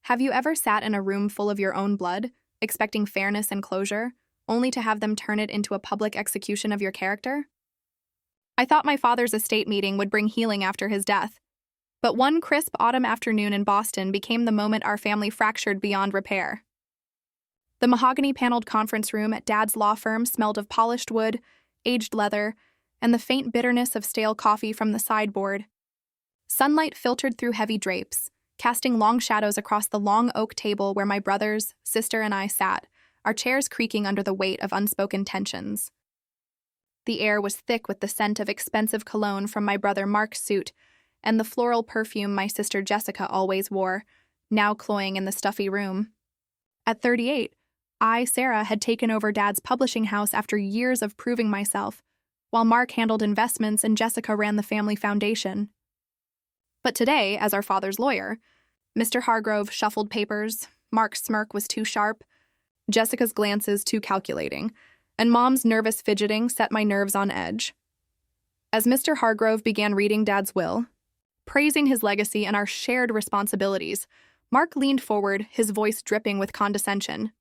Have you ever sat in a room full of your own blood, expecting fairness and closure, only to have them turn it into a public execution of your character? I thought my father's estate meeting would bring healing after his death, but one crisp autumn afternoon in Boston became the moment our family fractured beyond repair. The mahogany-paneled conference room at Dad's law firm smelled of polished wood, aged leather, and the faint bitterness of stale coffee from the sideboard. Sunlight filtered through heavy drapes, casting long shadows across the long oak table where my brothers, sister, and I sat, our chairs creaking under the weight of unspoken tensions. The air was thick with the scent of expensive cologne from my brother Mark's suit and the floral perfume my sister Jessica always wore, now cloying in the stuffy room. At 38, I, Sarah, had taken over Dad's publishing house after years of proving myself, while Mark handled investments and Jessica ran the family foundation. But today, as our father's lawyer, Mr. Hargrove shuffled papers, Mark's smirk was too sharp, Jessica's glances too calculating, and Mom's nervous fidgeting set my nerves on edge. As Mr. Hargrove began reading Dad's will, praising his legacy and our shared responsibilities, Mark leaned forward, his voice dripping with condescension.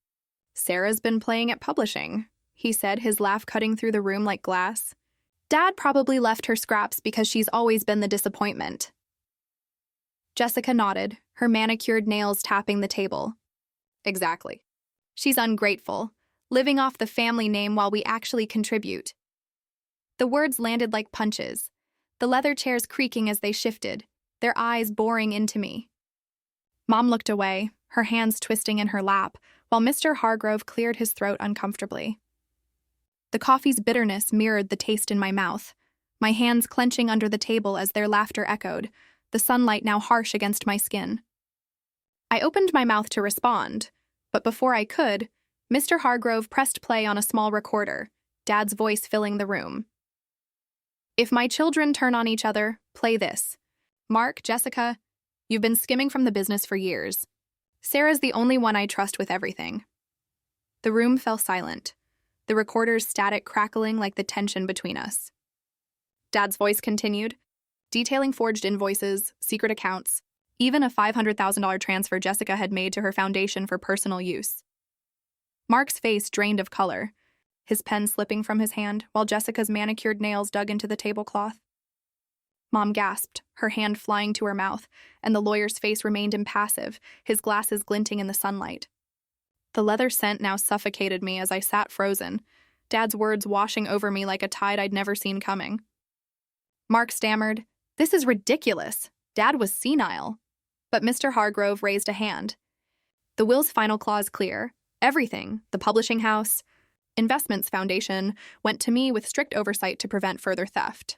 "Sarah's been playing at publishing," he said, his laugh cutting through the room like glass. "Dad probably left her scraps because she's always been the disappointment." Jessica nodded, her manicured nails tapping the table. "Exactly. She's ungrateful, living off the family name while we actually contribute." The words landed like punches, the leather chairs creaking as they shifted, their eyes boring into me. Mom looked away, her hands twisting in her lap, while Mr. Hargrove cleared his throat uncomfortably. The coffee's bitterness mirrored the taste in my mouth, my hands clenching under the table as their laughter echoed, the sunlight now harsh against my skin. I opened my mouth to respond, but before I could, Mr. Hargrove pressed play on a small recorder, Dad's voice filling the room. "If my children turn on each other, play this. Mark, Jessica, you've been skimming from the business for years. Sarah's the only one I trust with everything." The room fell silent, the recorder's static crackling like the tension between us. Dad's voice continued, detailing forged invoices, secret accounts, even a $500,000 transfer Jessica had made to her foundation for personal use. Mark's face drained of color, his pen slipping from his hand while Jessica's manicured nails dug into the tablecloth. Mom gasped, her hand flying to her mouth, and the lawyer's face remained impassive, his glasses glinting in the sunlight. The leather scent now suffocated me as I sat frozen, Dad's words washing over me like a tide I'd never seen coming. Mark stammered, "This is ridiculous. Dad was senile." But Mr. Hargrove raised a hand. "The will's final clause clear. Everything, the publishing house, investments foundation, went to me with strict oversight to prevent further theft."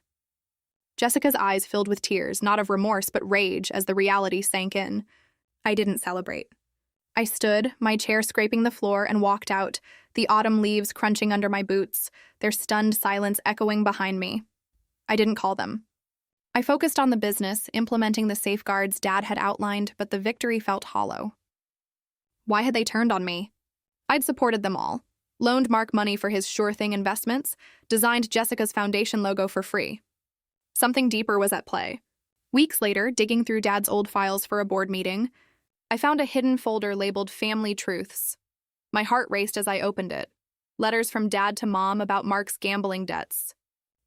Jessica's eyes filled with tears, not of remorse but rage as the reality sank in. I didn't celebrate. I stood, my chair scraping the floor, and walked out, the autumn leaves crunching under my boots, their stunned silence echoing behind me. I didn't call them. I focused on the business, implementing the safeguards Dad had outlined, but the victory felt hollow. Why had they turned on me? I'd supported them all, loaned Mark money for his sure-thing investments, designed Jessica's foundation logo for free. Something deeper was at play. Weeks later, digging through Dad's old files for a board meeting, I found a hidden folder labeled Family Truths. My heart raced as I opened it. Letters from Dad to Mom about Mark's gambling debts,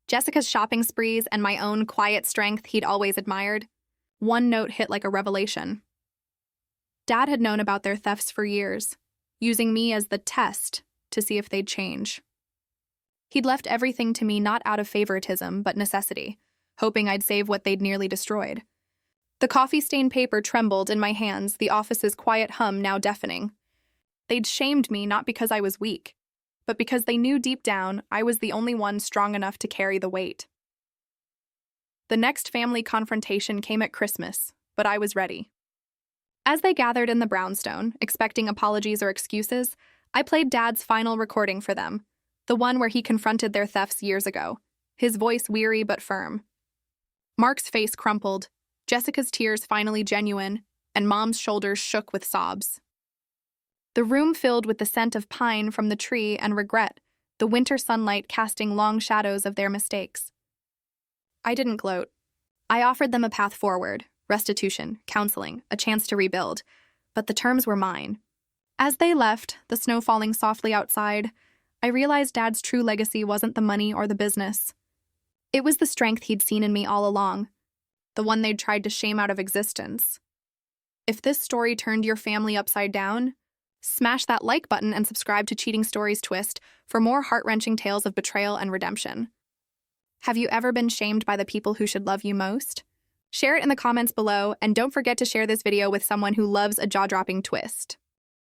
Jessica's shopping sprees, and my own quiet strength he'd always admired. One note hit like a revelation. Dad had known about their thefts for years, using me as the test to see if they'd change. He'd left everything to me not out of favoritism, but necessity, hoping I'd save what they'd nearly destroyed. The coffee-stained paper trembled in my hands, the office's quiet hum now deafening. They'd shamed me not because I was weak, but because they knew deep down I was the only one strong enough to carry the weight. The next family confrontation came at Christmas, but I was ready. As they gathered in the brownstone, expecting apologies or excuses, I played Dad's final recording for them, the one where he confronted their thefts years ago, his voice weary but firm. Mark's face crumpled, Jessica's tears finally genuine, and Mom's shoulders shook with sobs. The room filled with the scent of pine from the tree and regret, the winter sunlight casting long shadows of their mistakes. I didn't gloat. I offered them a path forward, restitution, counseling, a chance to rebuild, but the terms were mine. As they left, the snow falling softly outside, I realized Dad's true legacy wasn't the money or the business. It was the strength he'd seen in me all along, the one they'd tried to shame out of existence. If this story turned your family upside down, smash that like button and subscribe to Cheating Stories Twist for more heart-wrenching tales of betrayal and redemption. Have you ever been shamed by the people who should love you most? Share it in the comments below, and don't forget to share this video with someone who loves a jaw-dropping twist.